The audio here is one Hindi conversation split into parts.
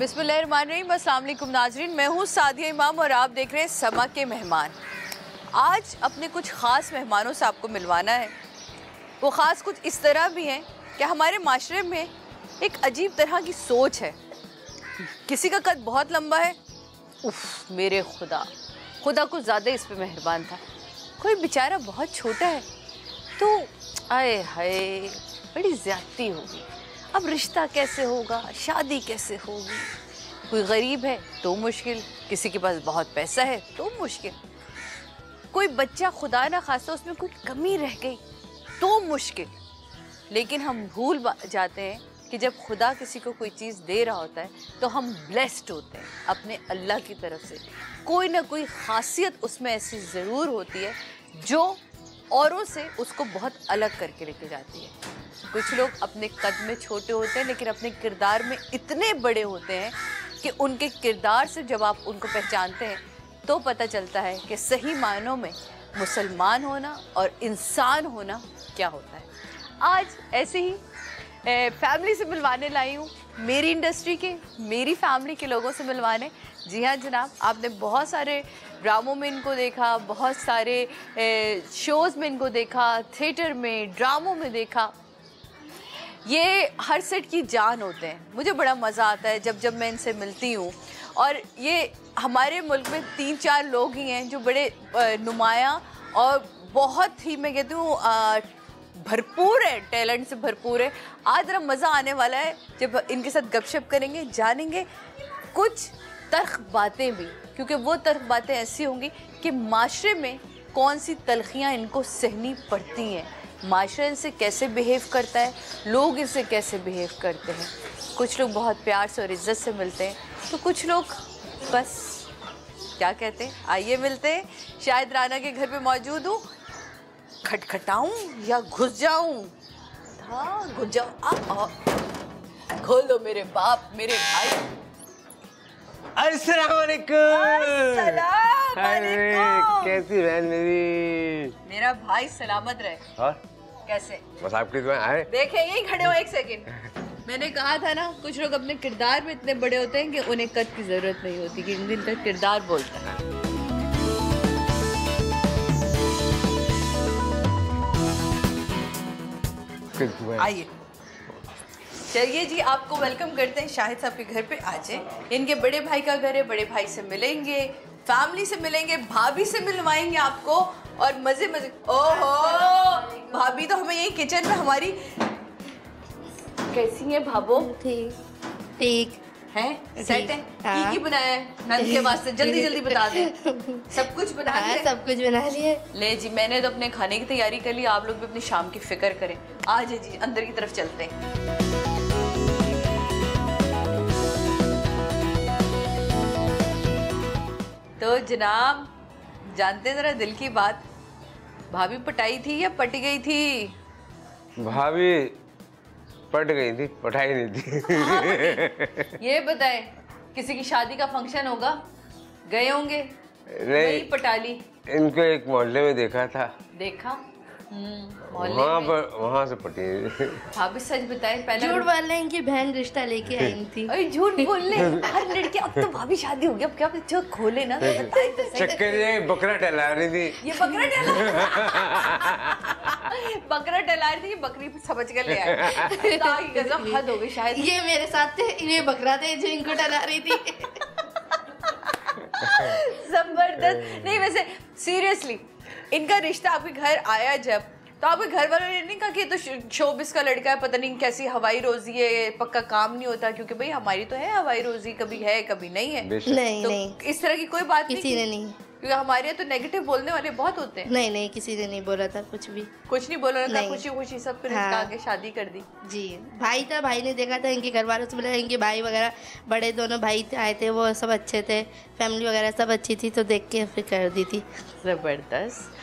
बिस्मिल्लाहिर्रहमानिर्रहीम। अस्सलाम वालेकुम नाजरीन, मैं हूँ सादिया इमाम और आप देख रहे हैं समा के मेहमान। आज अपने कुछ ख़ास मेहमानों से आपको मिलवाना है। वो ख़ास कुछ इस तरह भी हैं कि हमारे माशरे में एक अजीब तरह की सोच है। किसी का कद बहुत लंबा है, उफ मेरे खुदा, खुदा कुछ ज़्यादा इस पर मेहरबान था। कोई बेचारा बहुत छोटा है तो आए हाय बड़ी ज़्यादती होगी। अब रिश्ता कैसे होगा, शादी कैसे होगी। कोई गरीब है तो मुश्किल, किसी के पास बहुत पैसा है तो मुश्किल, कोई बच्चा खुदा ना खास्ता उसमें कोई कमी रह गई तो मुश्किल। लेकिन हम भूल जाते हैं कि जब खुदा किसी को कोई चीज़ दे रहा होता है तो हम ब्लेस्ड होते हैं अपने अल्लाह की तरफ से। कोई ना कोई खासियत उसमें ऐसी ज़रूर होती है जो औरों से उसको बहुत अलग करके लेके जाती है। कुछ लोग अपने कद में छोटे होते हैं लेकिन अपने किरदार में इतने बड़े होते हैं कि उनके किरदार से जब आप उनको पहचानते हैं तो पता चलता है कि सही मायनों में मुसलमान होना और इंसान होना क्या होता है। आज ऐसे ही फैमिली से मिलवाने लाई हूँ, मेरी इंडस्ट्री के, मेरी फैमिली के लोगों से मिलवाने। जी हाँ जनाब, आपने बहुत सारे ड्रामों में इनको देखा, बहुत सारे शोज़ में इनको देखा, थिएटर में, ड्रामों में देखा। ये हर सेट की जान होते हैं। मुझे बड़ा मज़ा आता है जब मैं इनसे मिलती हूँ। और ये हमारे मुल्क में 3-4 लोग ही हैं जो बड़े नुमायाँ और बहुत ही, मैं कहती हूँ, भरपूर है, टैलेंट से भरपूर है। आज ज़रा मज़ा आने वाला है जब इनके साथ गपशप करेंगे, जानेंगे कुछ तल्ख बातें भी, क्योंकि वो तल्ख बातें ऐसी होंगी कि माशरे में कौन सी तलखियाँ इनको सहनी पड़ती हैं, माशरा इनसे कैसे बिहेव करता है, लोग इनसे कैसे बिहेव करते हैं। कुछ लोग बहुत प्यार से और इज़्ज़त से मिलते हैं तो कुछ लोग बस क्या कहते हैं, आइए मिलते हैं। शायद राना के घर पे मौजूद हूँ, खटखटाऊँ या घुस जाऊँ? हाँ घुस जाओ, खोलो मेरे बाप, मेरे भाई। अस्सलाम वालेकुम। कैसी बहन मेरी? मेरा भाई सलामत रहे। और कैसे? बस आपकी दुआ आए। देखें यहीं खड़े हो एक सेकंड। मैंने कहा था ना, कुछ लोग अपने किरदार में इतने बड़े होते हैं कि उन्हें कद की जरूरत नहीं होती, कि इनका किरदार बोलता है। आइए चलिए जी, आपको वेलकम करते हैं शाहिद साहब के घर पे। आज इनके बड़े भाई का घर है, बड़े भाई से मिलेंगे, फैमिली से मिलेंगे, भाभी से मिलवाएंगे आपको और मजे मजे। ओहो भाभी तो हमें यही किचन में हमारी। कैसी है भाभो? ठीक ठीक है, सेट है। की बनाया है नंद के वास्ते? जल्दी जल्दी बता दे। सब कुछ बना लिया? सब कुछ बना लिए। ले जी, मैंने तो अपने खाने की तैयारी कर ली, आप लोग भी अपनी शाम की फिक्र करें। आ जाए जी, अंदर की तरफ चलते हैं। तो जनाब जानते हैं जरा दिल की बात, भाभी पटाई थी या पट गई थी? भाभी पट गई थी, पटाई नहीं थी। ये बताएं, किसी की शादी का फंक्शन होगा, गए होंगे? नहीं, पटा ली। इनको एक मोहल्ले में देखा था। देखा? वहाँ से पटी। भाभी सच बताए, पहले झूठ बोल रहे हैं कि बहन रिश्ता लेके आई थी। अरे झूठ बोलने हर लड़की। अब तो भाभी शादी हो गई, अब क्या जो खोले ना तो बताए तो सही। चक्कर ये बकरा टहला रही थी। ये बकरा टहला बकरा टहला रही थी, ये बकरी समझ कर ले आए। कसम हद हो गई। शायद ये मेरे साथ थे, ये बकरा थे जो इनको टहला रही थी। जबरदस्त। नहीं वैसे सीरियसली, इनका रिश्ता आपके घर आया जब, तो आपके घर वालों ने नहीं कहा कि तो शोबिस का लड़का है, पता नहीं कैसी हवाई रोजी है, पक्का काम नहीं होता? क्योंकि भाई हमारी तो है हवाई रोजी, कभी है कभी नहीं है। नहीं तो नहीं, इस तरह की कोई बात किसी ने नहीं, क्योंकि हमारे यहाँ तो नेगेटिव बोलने वाले बहुत होते हैं। नहीं नहीं, किसी ने नहीं बोला था कुछ भी। कुछ नहीं बोला था, खुशी खुशी सब फिर आगे शादी कर दी। जी भाई था, भाई ने देखा था, इनके घर वालों से बोला, इनके भाई वगैरह बड़े दोनों भाई आए थे, वो सब अच्छे थे, फैमिली वगैरह सब अच्छी थी, तो देख के फिर कर दी थी। जबरदस्त।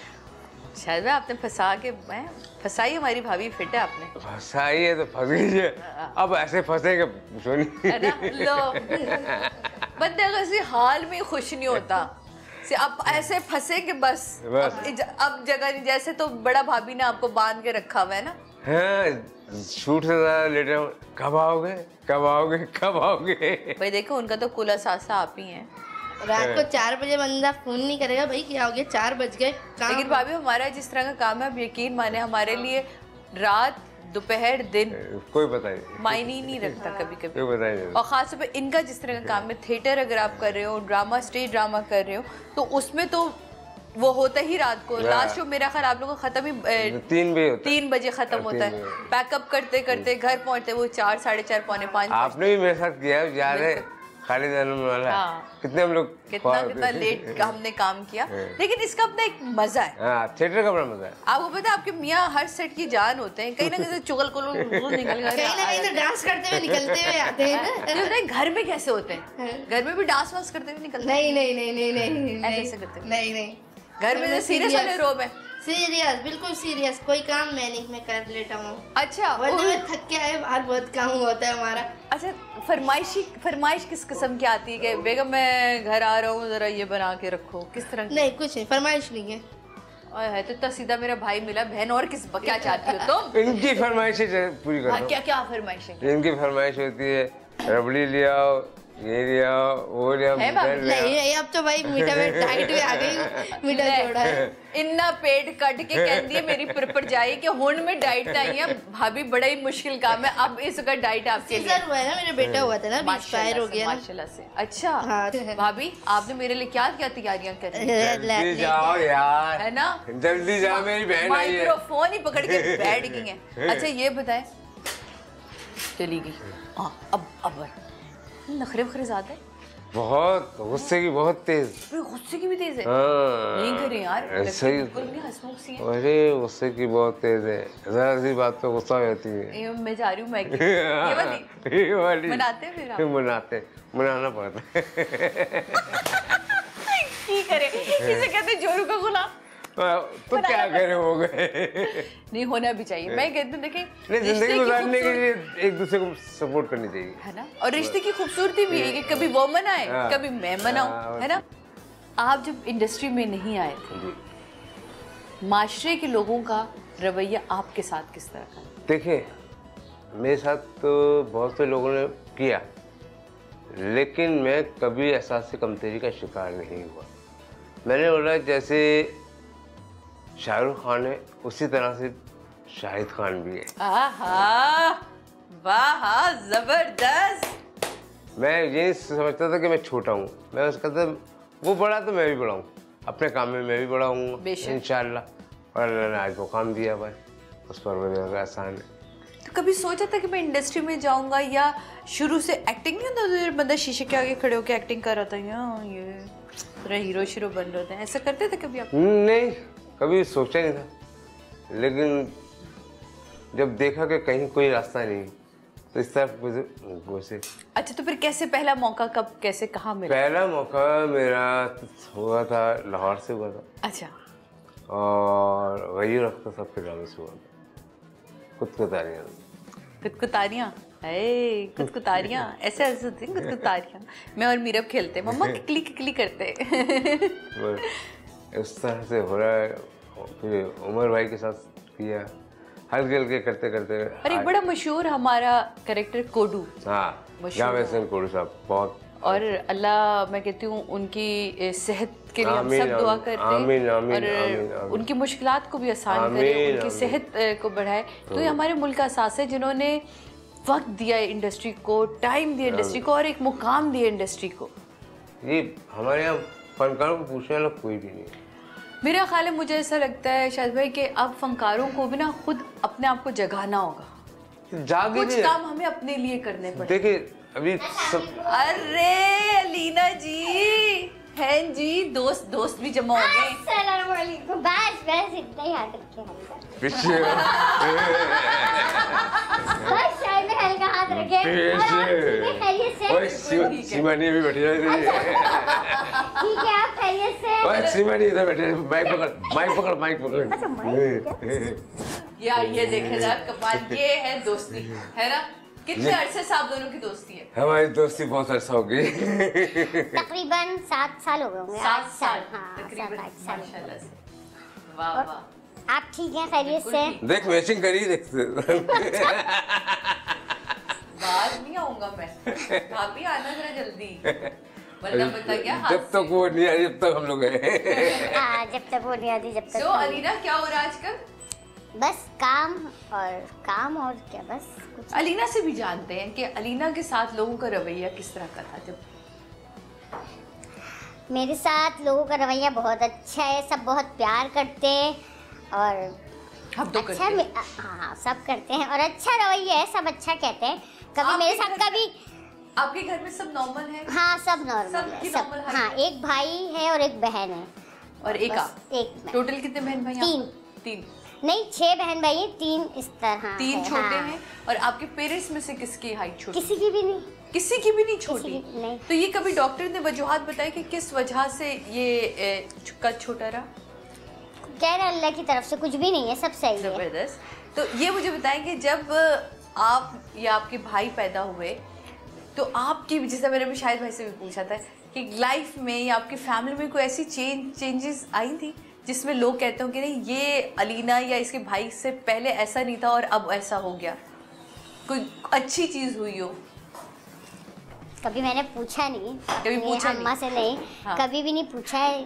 शायद आपने फंसाई, हमारी भाभी फिट है आपने। फंसाई है तो फंस गई है, अब ऐसे फंसेंगे सुनी। लो बंदे किसी हाल में खुश नहीं होता, अब ऐसे फंसे कि बस। अब जगह नहीं, जैसे तो बड़ा भाभी ने आपको बांध के रखा हुआ है ना। हाँ शूट से ज़्यादा लेटे हूँ, कब आओगे कब आओगे कब आओगे। भाई देखो उनका तो कुल असासा आप ही हैं। रात को 4 बजे बंदा फोन नहीं करेगा भाई क्या हो गया, 4 बज गए। लेकिन भाभी हमारा जिस तरह का काम है, आप यकीन माने हमारे लिए रात दोपहर दिन कोई पता नहीं, मायने ही नहीं रखता कभी कभी। कोई पता नहीं। और खास तौर पे इनका जिस तरह का काम है, थिएटर अगर आप कर रहे हो, ड्रामा स्टेज ड्रामा कर रहे हो, तो उसमें तो वो होता ही रात को। लास्ट शो मेरा ख्याल आप लोगों का खत्म ही 3 बजे खत्म होता है। पैकअप करते करते घर पहुंचते वो 4, 4:30, पौने 5। आपने भी मेरे साथ किया है, याद है खालिद अनम वाला। हाँ। कितने हम लोग कितना लेट हमने काम किया, लेकिन इसका अपना एक मजा है। हाँ, थिएटर का बड़ा मजा है। आपको पता है आपके मियाँ हर सेट की जान होते हैं, कहीं ना कहीं चुगल को निकल गए, कहीं ना कहीं तो डांस करते हुए निकलते हुए आते हैं ना। घर में कैसे होते हैं? घर में भी डांस वांस करते हुए निकलते हैं? नहीं ऐसे करते हैं? नहीं। घर में तो सीरियस वाले रोब है। सीरियस, बिल्कुल सीरियस। कोई काम मैं कर लेता हूँ। अच्छा, वरना मैं थक के आए, बाहर बहुत काम होता है हमारा। अच्छा, फरमाइश किस किस्म की आती है कि बेगम मैं घर आ रहा हूँ, जरा ये बना के रखो, किस तरह की? नहीं, कुछ नहीं, फरमाइश नहीं है। और है तो इतना सीधा मेरा भाई मिला। बहन और क्या चाहती हो तुम? इनकी फरमाइशें पूरी करो। क्या फरमाइश है? इनकी फरमाइश होती है रबड़ी ले आओ, ये लिया वो लिया। नहीं, अब तो भाई मीठा में डाइट में आ गई, मीठा छोड़ा है। इन्ना पेट कट के कहती है मेरी पर जाई कि हुन में डाइट आई है भाभी, बड़ा ही मुश्किल काम है। अब इसका डाइट आपके लिए हुआ है ना, मेरा बेटा हुआ था ना, एक्सपायर हो गया माशाल्लाह से। अच्छा हाँ। भाभी आपने मेरे लिए क्या क्या तैयारियां करी? जल्दी जाओ यार, है ना, जल्दी जाओ, मेरी बहन आई है। माइक्रोफोन ही पकड़ के बैठ गई है। अच्छा ये बताएं, चली गई। हाँ, अब नखरे वखरे ज्यादा है, बहुत गुस्से की, बहुत तेज। गुस्से की भी तेज है। हाँ, नहीं करें यार, ऐसे ही। बिल्कुल नहीं, हंसमुख सी है। अरे गुस्से की बहुत तेज है, जरा सी बात पे गुस्सा हो जाती है। ये मैं जा रही हूँ मैगी, ये वाली मनाते हैं फिर आप? मनाना पड़ता है। की करे, इसे कहते हैं जोरू का गुलाम। तो क्या करे, हो गए। नहीं, होना भी चाहिए। मैं कहती हूँ देखें, नहीं, जिंदगी गुजारने के लिए एक दूसरे को सपोर्ट करनी चाहिए, है ना। और रिश्ते की खूबसूरती भी है कि कभी वो मनाए, कभी मैं मनाऊं, है ना। आप जब इंडस्ट्री में नहीं आए थे, माशरे के लोगों का रवैया आपके साथ किस तरह का? देखिए मेरे साथ तो बहुत से लोगों ने किया, लेकिन मैं कभी एहसास कमतरी का शिकार नहीं हुआ। मैंने बोला जैसे शाहरुख खान है, उसी तरह से शाहिद खान भी है। आहा, वाह, जबरदस्त। मैं ये समझता था कि मैं छोटा हूँ, मैं उसका था वो बड़ा तो मैं भी बड़ा हूँ, अपने काम में मैं भी बड़ा हूँ इंशाल्लाह। और अल्लाह ने आज वो काम दिया भाई, उस पर वो आसान है। तो कभी सोचा था कि मैं इंडस्ट्री में जाऊंगा, या शुरू से एक्टिंग नहीं होता, बंदा शीशे के आगे खड़े होकर एक्टिंग कर रहा था, ये पूरा हीरो शीरो बन रहे थे, ऐसा करते थे कभी आप? नहीं, कभी सोचा नहीं था, लेकिन जब देखा कि कहीं कोई रास्ता नहीं तो इस तरफ घुसे। अच्छा, तो फिर कैसे पहला मौका कब, कैसे, कहाँ मिला? पहला मौका मेरा हुआ था लाहौर से हुआ था। अच्छा। और वही रखता सब फिर ड्रामे से हुआ था, कुतकुतारियाँ। कुतकुतारियाँ ऐसे होती हैं, कुतकुतारियाँ। मैं और मीरब खेलते, मम्मा किकली किकली करते। इस तरह से हो रहा है। फिर उमर भाई के साथ किया, हल्के हल्के करते करते। और एक बड़ा मशहूर हमारा कैरेक्टर कोडू। हाँ, जावेद हसन कोडू साहब बहुत। और अल्लाह, मैं कहती हूँ उनकी सेहत के लिए हम सब दुआ करते हैं, और उनकी मुश्किलात को भी आसान करे, उनकी सेहत को बढ़ाए। तो ये हमारे मुल्क का असास है जिन्होंने वक्त दिया है इंडस्ट्री को, टाइम दिया इंडस्ट्री को, और एक मुकाम दिया इंडस्ट्री को। ये हमारे यहाँ फनकारों को पूछने वाला कोई भी नहीं। मेरा ख्याल है, मुझे ऐसा लगता है शायद भाई कि अब फनकारों को भी ना खुद अपने आप को जगाना होगा, कुछ काम हमें अपने लिए करने पड़े। देखिए अभी सब, अरे अलीना जी हैं जी, दोस्त भी जमा हो गए। अस्सलाम वालेकुम। बस इतना ही हाथ रखे पीछे बस शायद में हल्का हाथ रखे। ओए सीमा नहीं भी बैठी रही थी। ठीक है, आप खैरियत से? ओए सीमा नहीं इधर बैठे, माइक पकड़। यार ये देखे ना कमाल, ये है दोस्ती, है ना। कितने अरसे से आप दोनों की दोस्ती है? हमारी दोस्ती बहुत अरसा हो गई। तकरीबन 7 साल हो गए होंगे। 7 साल? हाँ, तकरीबन, 7-8 साल। माशाल्लाह से। वाह वाह। आप ठीक हैं खैरियत से? देख मैचिंग करी देखते। बाहर नहीं आऊंगा मैं, भाभी आना जरा जल्दी, वरना बता क्या जब तक वो नहीं आई जब तक हम लोग हैं। हाँ, जब तक वो नहीं आती जब तक। तो अलीना क्या हो रहा है आजकल? बस काम और क्या, बस कुछ। अलीना से भी जानते हैं कि अलीना के साथ लोगों का रवैया किस तरह का था। जब मेरे साथ लोगों का रवैया बहुत अच्छा है, सब बहुत प्यार करते हैं और हम तो अच्छा करते हैं। हाँ सब करते हैं और अच्छा रवैया है, सब अच्छा कहते हैं। कभी मेरे साथ कभी आपके घर में सब नॉर्मल है? हाँ सब नॉर्मल सबकी है, सब normal height हाँ। है? एक भाई है और एक बहन है और एक बस, आप? एक मैं। टोटल कितने बहन भाई? तीन। तीन। नहीं 6 बहन भाई हैं, 3 इस तरह तीन है, छोटे हाँ। हैं। और आपके पेरेंट्स में से किसकी हाइट छोटी? किसी की भी नहीं। किसी की भी नहीं छोटी? किसी की नहीं। तो ये कभी डॉक्टर ने वजूहात बताई कि किस वजह से ये कद छोटा रहा? कह रहे अल्लाह की तरफ से कुछ भी नहीं है, सब सही है। जबरदस्त। तो ये मुझे बताएं कि जब आप या आपके भाई पैदा हुए तो आपकी, जैसे मैंने भी शायद भाई से भी पूछा था, कि लाइफ में या आपकी फैमिली में कोई ऐसी चेंजेस आई थी जिसमें लोग कहते हो कि नहीं ये अलीना या इसके भाई से पहले ऐसा नहीं था और अब ऐसा हो गया, कोई अच्छी चीज़ हुई हो? कभी मैंने पूछा नहीं, कभी अपनी पूछा अम्मा से नहीं, हाँ। कभी भी नहीं पूछा है।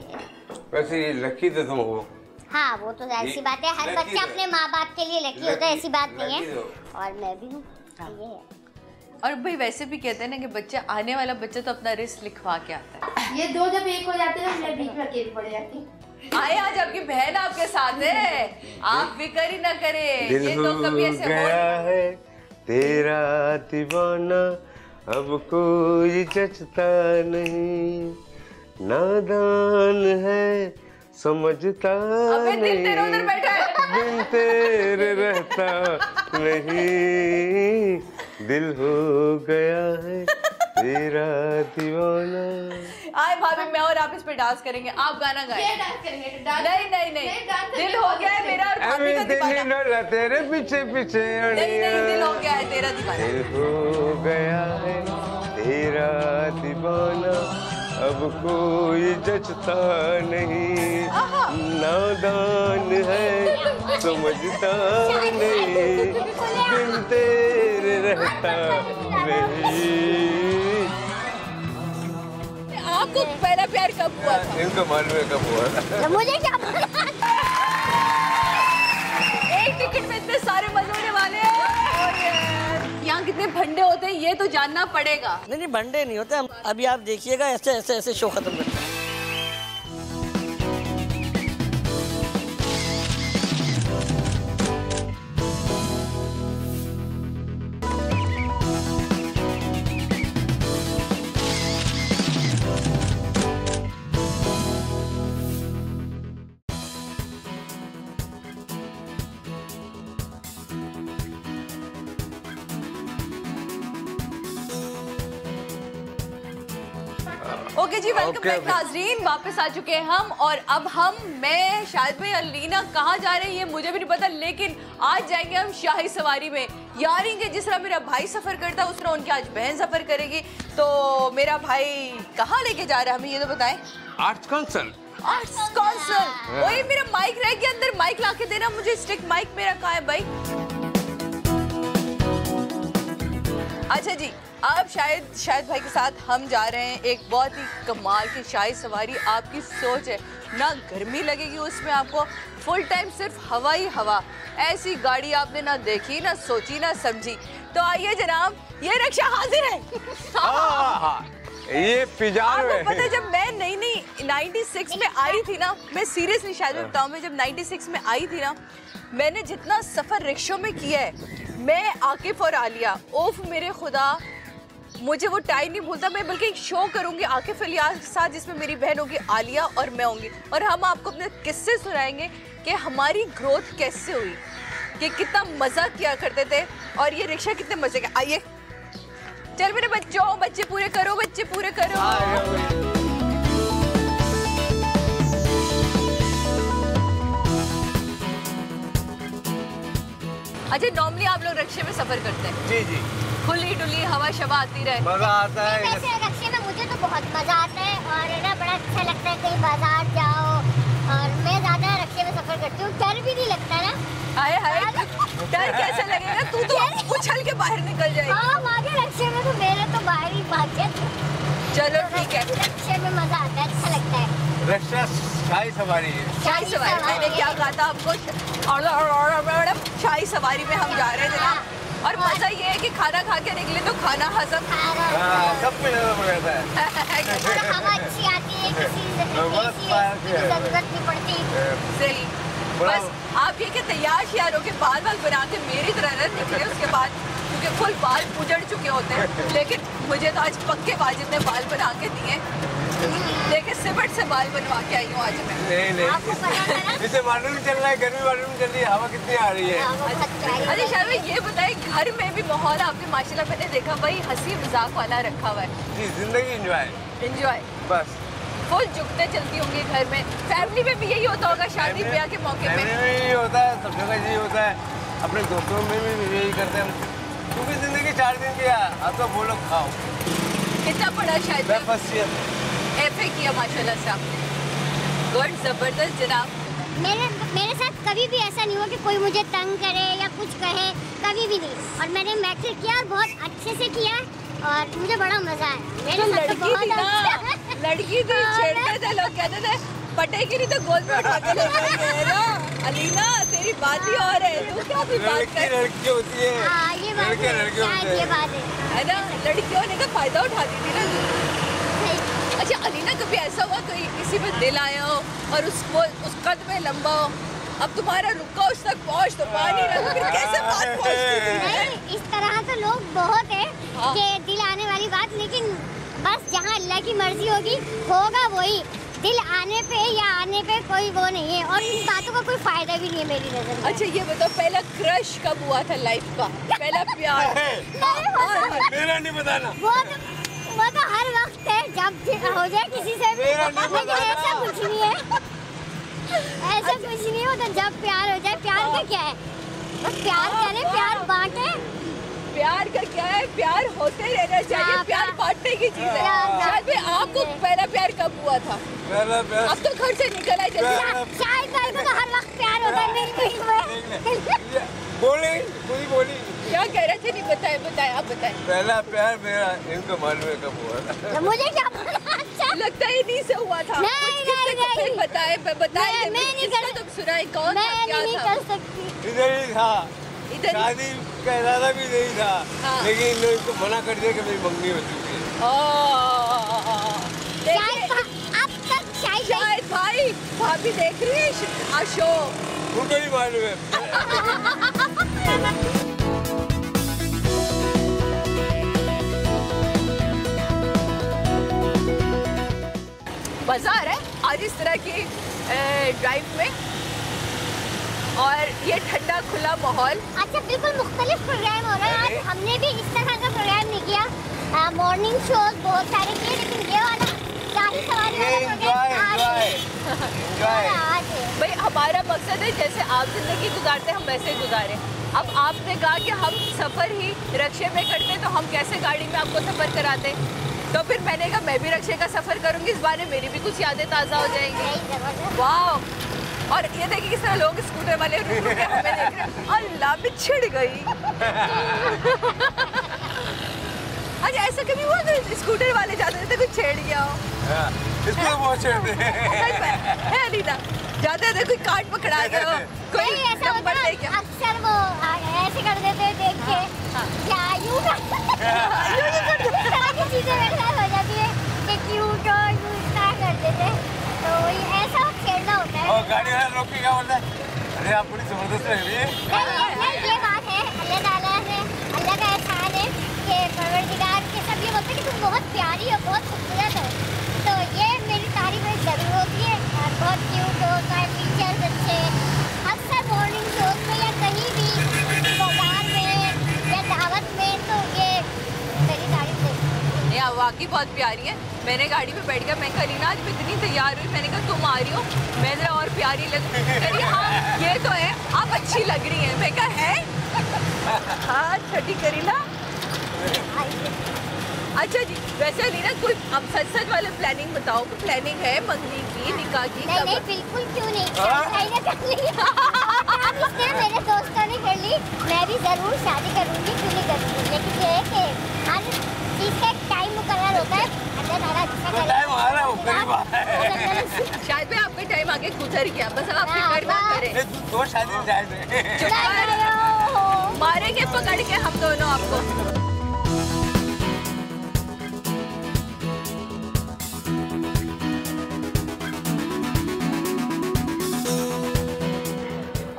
वैसे ये लकी तो तुम हो। हाँ वो तो ऐसी बात है, हर लकी बच्चा तो- अपने माँ बाप के लिए लकी होता है, ऐसी बात नहीं लकी है। तो। और मैं भी हूँ, हाँ। ये है। और भाई वैसे भी कहते हैं ना कि बच्चा, आने वाला बच्चा तो अपना रिस्क लिखवा के आता है। ये दो जब एक हो जाते हैं मैं बीच में अकेली पड़ जाती हूँ। आए आज आपकी बहन आपके साथ है, आप फिक्र ही ना करें। दिल ये तो कभी ऐसे हो गया है तेरा दीवाना, अब कोई जचता नहीं, नादान है समझता अबे दिल तेरे उधर बैठा है। बिन तेरे रहता नहीं, दिल हो गया है तेरा दीवाना। आए भाभी, मैं और आप इस पे डांस करेंगे, आप गाना गाएं। डांस करेंगे डांस। नहीं नहीं नहीं, दिल हो गया है मेरा और भाभी का अभी दिल दीवाना। डोला तेरे पीछे पीछे नहीं नहीं, दिल हो गया है तेरा दीवाना। दिल हो गया है तेरा दीवाना, अब कोई जचता नहीं, नादान है समझता नहीं, बिन तेरे रहता नहीं। आपको पहला प्यार कब हुआ था? इनको मालूम है कब हुआ था। तो मुझे क्या पता? एक टिकट में इतने सारे मजे होने वाले हैं। यहाँ कितने भंडे होते हैं ये तो जानना पड़ेगा। नहीं भंडे नहीं होते, हम अभी आप देखिएगा ऐसे ऐसे ऐसे शो खत्म करते हैं। ओके जी, वेलकम Okay, बैक okay. नाजरीन, वापस आ चुके हैं हम। और अब मैं शायद भाई अलीना कहाँ जा रहे हैं ये मुझे भी नहीं पता, लेकिन आज जाएंगे हम शाही सवारी में। यारी के जिस तरह मेरा भाई सफर करता है उस तरह उनकी आज बहन सफर करेगी। तो मेरा भाई कहाँ लेके जा रहा है हमें ये तो बताएं। Arts council. Arts council. वही मेरा माइक रह गया अंदर, माइक ला के देना मुझे, स्टिक माइक मेरा कहाँ है भाई? अच्छा जी, अब शायद भाई के साथ हम जा रहे हैं एक बहुत ही कमाल की शाही सवारी। आपकी सोच है ना, गर्मी लगेगी उसमें आपको, फुल टाइम सिर्फ हवा ही हवा। ऐसी गाड़ी आपने ना देखी, ना सोची, ना समझी। तो आइए जनाब, ये रिक्शा हाजिर है। ये पिजारो आपको है। पता है जब मैं नई 96 में आई थी ना, मैं सीरियसली शायद मैं बताऊं, मैं जब 96 में आई थी ना, मैंने जितना सफ़र रिक्शों में किया है, मैं आकिफ और आलिया, ओफ मेरे खुदा, मुझे वो टाइम नहीं भूलता। मैं बल्कि एक शो करूंगी आकिफ अलियास के साथ जिसमें मेरी बहन होगी आलिया और मैं होंगी, और हम आपको अपने किस्से सुनाएंगे कि हमारी ग्रोथ कैसे हुई, कि कितना मज़ा किया करते थे और ये रिक्शा कितने मज़े का। आइए चल मेरे बच्चों, बच्चे पूरे करो, बच्चे पूरे करो। अच्छा, नॉर्मली आप लोग रिक्शे में सफर करते हैं? जी जी, खुली डुली हवा शवा आती रहे। मजा आता है। वैसे रिक्शे में मुझे तो बहुत मजा आता है और है ना, बड़ा अच्छा लगता है कहीं बाजार जाओ, और मैं ज़्यादा रिक्शे में सफर करती हूँ, डर भी नहीं लगता ना। हाय हाय, डर कैसे लगेगा, तू तो उछल के बाहर निकल जाएगी। हाँ, आगे रक्शे में तो मेरे तो बाहर ही भाग जाते। चलो ठीक है, रक्शे में मजा आता है, अच्छा लगता है। रक्षा शाही सवारी है। शाही सवारी, मैंने क्या कहा था आपको, शाही सवारी में हम जा रहे थे ना। और मजा ये है कि खाना खा के निकले तो खाना हजम सब कुछ हजम रहता है। और हवा अच्छी आती है, किसी जरूरत नहीं पड़ती। सही, बस आप ये कि तैयार श्यारों के बाल बना के मेरी तरह न निकले उसके बाद, क्योंकि फुल बाल उजड़ चुके होते हैं। लेकिन मुझे तो आज पक्के वाजिद ने बाल बना के दिए, लेकिन सिमट से बाल बनवा के आई हूँ आज मैं। नहीं इसे मालूम चल रहा है, गर्मी मालूम चल रही है, हवा कितनी आ रही है। अरे शायद ये बताए, घर में भी माहौल आपके माशाल्लाह मैंने देखा भाई हंसी मजाक वाला रखा हुआ है जी, जिंदगी एंजॉय बस। फुल झुकते चलती होंगी घर में, फैमिली में भी यही होता होगा शादी ब्याह के मौके पे? यही होता है, सब जगह यही होता है, अपने दोस्तों में भी यही करते हैं, क्योंकि जिंदगी 4 दिन की है। अब तो बोलो खाओ। कितना पढ़ा शायद? FA किया माशाल्लाह से आपने, गुड, जबरदस्त जनाब। मेरे साथ कभी भी ऐसा नहीं हुआ कि कोई मुझे तंग करे या कुछ कहे, कभी भी नहीं। और मैंने मैट्रिक किया और बहुत अच्छे से किया और मुझे बड़ा मजा है। मेरे साथ तो बहुत लड़की थी, छेड़ते थे लोग, कहते थे पटेगी नहीं तो गोद में उठा के ले जाएंगे ना। अलीना तेरी बात ही और है, तू क्या भी बात कर। लड़की होती है, हाँ ये बात है, ये बात है ना, लड़कियों ने का फायदा उठाती थी ना। अच्छा अलीना, कभी ऐसा हुआ कोई किसी पे दिल आया हो और उसको उस कद में लंबा हो, अब तुम्हारा रुका उस तक पहुँच तो पा नहीं रहा, फिर कैसे बात पहुँचती थी? नहीं, इस तरह तो लोग बहुत है कि दिल आने वाली बात, लेकिन बस जहाँ अल्लाह की मर्जी होगी होगा वही। दिल आने पे या आने पे कोई वो नहीं है, और इन बातों का कोई फायदा भी नहीं है मेरी नजर में। अच्छा ये बताओ, पहला क्रश कब हुआ था लाइफ का, पहला प्यार? मेरा नहीं बताना। वो तो हर वक्त है, जब हो जाए किसी से भी। लेकिन ऐसा कुछ नहीं है, ऐसा कुछ नहीं हो, तो जब प्यार हो जाए। प्यार का क्या है, बस प्यार करें, प्यार बांटे। प्यार का क्या है, प्यार होते रहना चाहिए, प्यार बांटने की चीज है। शायद भाई आपको पहला प्यार कब हुआ था? पहला प्यार अब तो घर से निकल आए जल्दी। शायद भाई को तो हर वक्त प्यार होता है, मेरी बोली क्या कह रहे थे? नहीं बताए आप बताएं। पहला प्यार मेरा इनको मालूम है कब हुआ था। मुझे क्या पता, अच्छा लगता है इन्हीं से हुआ था। नहीं बताए मैं नहीं कर तो सुनाए कौन था, क्या नहीं था? कर सकती। इधर ही था, इधर शादी का इरादा भी नहीं था। लेकिन इन्होंने इसको मना कर दिया कि मेरी मंगनी हो चुकी है। अब तक शायद भाई भाभी देख रही है अशोक, उनको ही मालूम है। मजा आ रहा है आज इस तरह की ड्राइव में, और ये ठंडा खुला माहौल। अच्छा बिल्कुल मुख्तलिफ प्रोग्राम हो रहा है आज। हमने भी इस तरह का प्रोग्राम नहीं किया, मॉर्निंग शोज बहुत सारे किए, लेकिन ये वाला शाही सवारी वाला प्रोग्राम आज है। भाई हमारा मकसद है जैसे आप जिंदगी गुजारते हैं हम वैसे ही गुजारें। अब आपने कहा कि हम सफ़र ही रक्शे में करते, तो हम कैसे गाड़ी में आपको सफ़र कराते? तो फिर मैंने कहा मैं भी रक्शे का सफ़र करूंगी, इस बारे मेरी भी कुछ यादें ताज़ा हो जाएंगी। वाह, और ये देखिए किस तरह लोग स्कूटर वाले रुक के हमें देख रहे हैं। अल्लाह मैं छिड़ गई। अच्छा ऐसा कभी हुआ तो स्कूटर वाले जाते थे कुछ छेड़ गया हो? इसको बहुत छेड़ते हैं लीना, जाते थे कोई कार्ड पकड़ा गया हो, कोई ऐसा नंबर दे क्या? अक्सर वो ऐसे कर देते हैं देख के, या यूं चीजें मेरे साथ हो जाती है कि क्यों तो यूं कर देते, तो ऐसा छेड़ना होता है। और गाड़ी वाला रोक के क्या बोलता है, अरे आप बड़ी जबरदस्त लग रही है। नहीं ये बात है, अल्लाह ताला से अल्लाह का एहसान है कि परवरदिगार के सब ये बोलते हैं कि तुम बहुत प्यारी हो, बहुत खूबसूरत हो, तो ये मेरी तारीफ जरूर होती है। बहुत क्यूट हो, फीचर्स अच्छे। अक्सर मॉर्निंग शोज में या कहीं भी बाजार में या दावत में, तो ये मेरी तारीफ है। नहीं वाकई बहुत प्यारी है। मैंने गाड़ी में बैठ गया, मैं करी ना आज मैं इतनी तैयार हुई, मैंने कहा तुम आ रही हो, मैं जरा और प्यारी लग करी। हाँ ये तो है, आप अच्छी लग रही हैं। मैं कहा है हाँ छठी करी ना। अच्छा जी, वैसे अलीना कोई अब सच वाले प्लानिंग बताओ, कोई प्लानिंग है मंगनी की, निकाह की? नहीं बिल्कुल, क्यों नहीं, भाई ने कर ली। मेरे दोस्तों ने कर ली, मैं भी जरूर शादी करूंगी, क्यों नहीं करूंगी, लेकिन ये है कि हर चीज का एक टाइम मुकर्रर होता है। शायद में आपका टाइम आगे गुजर गया, बस आप फिक्र मत करें। दो शादी जाए मारेंगे पकड़ के हम दोनों आपको।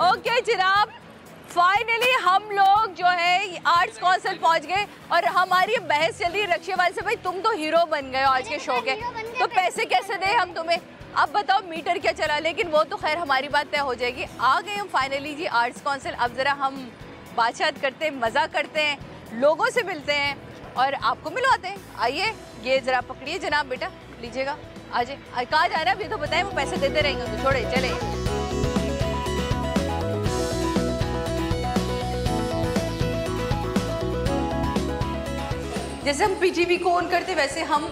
ओके जनाब, फाइनली हम लोग जो है आर्ट्स काउंसिल पहुंच गए और हमारी बहस चल रही है रक्षेवाल से, भाई तुम तो हीरो बन गए हो आज के शो के, तो पैसे कैसे दे हम तुम्हें? अब बताओ मीटर क्या चला, लेकिन वो तो खैर हमारी बात तय हो जाएगी। आ गए हम फाइनली जी आर्ट्स काउंसिल। अब ज़रा हम बातचीत करते हैं, मज़ा करते हैं, लोगों से मिलते हैं और आपको मिलवाते हैं। आइए, ये ज़रा पकड़िए जनाब, बेटा लीजिएगा, आ जाए। कहाँ जा रहा है अभी तो बताएं, वो पैसे देते रहेंगे तो छोड़े चले। जैसे हम पीटीवी को ऑन करते वैसे हम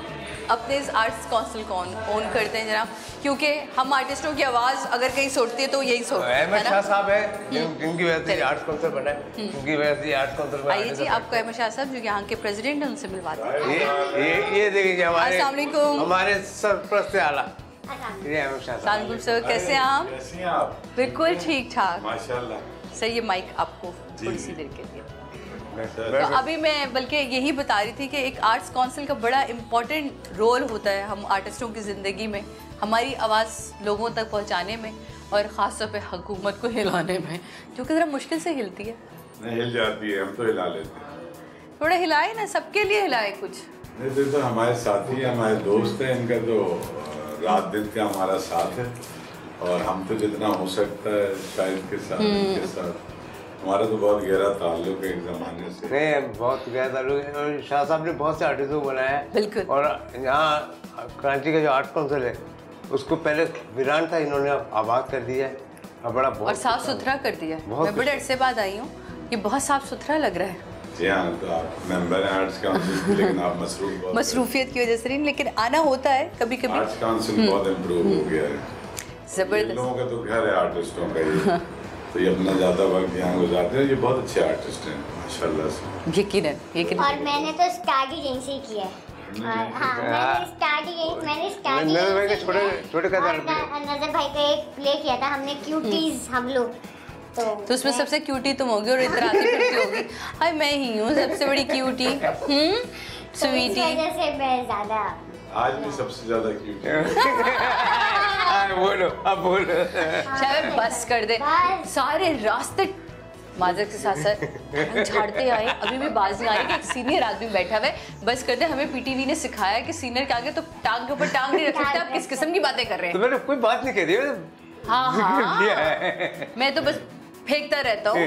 अपने इस आर्ट्स काउंसिल को ऑन करते हैं जनाब, क्योंकि हम आर्टिस्टों की आवाज़ अगर कहीं सुनती है तो यही सुनते हैं। अहमद शाह साहब है जिनकी वजह से आर्ट्स काउंसिल बना है, उनकी वजह से आर्ट्स काउंसिल बना है। आइए जी, आपको अहमद शाह साहब जो यहाँ के प्रेसिडेंट हैं उनसे मिलवाते हैं। ये देखिए अस्सलाम वालेकुम, हमारे सरपरस्त आला ये अहमद शाह साहब। सर कैसे हैं आप? कैसी हैं आप? बिल्कुल ठीक ठाक। माशाल्लाह। सर ये माइक आपको थोड़ी सी देर के लिए। तो तो अभी मैं बल्कि यही बता रही थी कि एक आर्ट्स काउंसिल का बड़ा इम्पोर्टेंट रोल होता है हम आर्टिस्टों की ज़िंदगी में, हमारी आवाज़ लोगों तक पहुंचाने में और ख़ास तौर पे हुकूमत को हिलाने में, जो कि ज़रा मुश्किल से हिलती है। नहीं हिल जाती है, हम तो हिला लेते हैं। थोड़ा हिलाए ना, सबके लिए हिलाए कुछ। नहीं तो हमारे साथी हैं, हमारे दोस्त हैं, इनका तो रात दिन का हमारा साथ है और हम तो जितना हो सकता है शायद के साथ इनके साथ हमारा तो बहुत गहरा ताल्लुक है एक ज़माने से। नहीं बहुत गहरा ताल्लुक है और शाह साहब ने बहुत से आर्टिस्टों को बनाया है। बिल्कुल। और यहाँ कराची का जो आर्ट काउंसिल है उसको पहले वीरान था, इन्होंने आबाद कर दिया है और बड़ा बहुत और साफ़ सुथरा कर दिया है। मैं बड़े अरसे बाद आई हूँ, ये बहुत साफ़ सुथरा लग रहा है। जी हाँ, तो आप मेंबर हैं आर्ट्स काउंसिल, लेकिन आप मसरूफियत की वजह से नहीं, लेकिन आना होता है कभी कभी। आर्ट्स काउंसिल बहुत इम्प्रूव हो गया है, ज़बरदस्त। लोगों का तो घर है आर्टिस्टों का ये, तो ये अपना ज़्यादा वक्त यहाँ गुजारते हैं। ये बहुत अच्छे आर्टिस्ट हैं माशाल्लाह से। यकीनन। और मैंने तो स्टार्ट यहीं से किया है। हाँ, मैंने स्टार्ट छोटे नजर भाई का एक प्ले किया था हमने, क्यूटीज हम लोग, तो उसमें सबसे क्यूटी तुम होगी और इधर आती फिरती होगी, हाय मैं ही हूँ सबसे बड़ी क्यूटी, स्वीटी। जैसे मैं ज्यादा आज भी सबसे ज्यादा क्यूट बोलो अब बोलो। शायद बस कर दे, सारे रास्ते माजर के साथ साथ झाड़ते आए, अभी भी बाज नहीं आ रही कि एक सीनियर आदमी बैठा हुआ है। बस करते, हमें पीटीवी ने सिखाया कि सीनियर के आगे तो टांग के ऊपर टांग नहीं रख सकते। आप किस किस्म की बातें कर रहे हैं? तो मैंने कोई बात नहीं कह रही। हाँ मैं तो बस फेंकता रहता हूँ।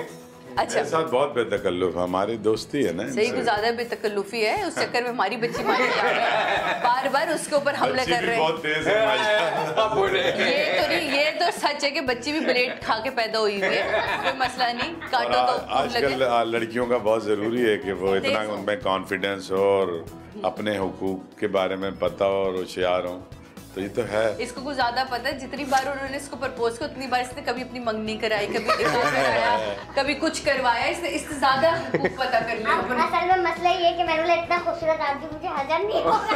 अच्छा, मेरे साथ बहुत बेतकल्लुफ हमारी दोस्ती है ना। सही, कुछ ज्यादा बेतकल्लुफी है, उस चक्कर में हमारी बच्ची मारी जा रही है, बार बार उसके ऊपर हमला कर रहे हैं। बहुत तेज है माशाल्लाह। ये तो नहीं, ये तो सच है कि बच्ची भी ब्लेड खा के पैदा हुई हुई है, कोई मसला नहीं, काटो तो आजकल लड़कियों का बहुत जरूरी है कि वो इतना उनमें कॉन्फिडेंस हो और अपने हुकूक के बारे में पता हो और होशियार हो, तो ये तो है। इसको कुछ ज्यादा पता है, जितनी बार उन्होंने इसको प्रपोज किया उतनी बार इसने कभी अपनी मंगनी कराई, कभी निकाह कराया, कभी कुछ करवाया, इससे ज्यादा हुकूक पता कर लिया। असल में मसला ये है कि मैंने बोला इतना खूबसूरत आदमी मुझे हजम नहीं होगा,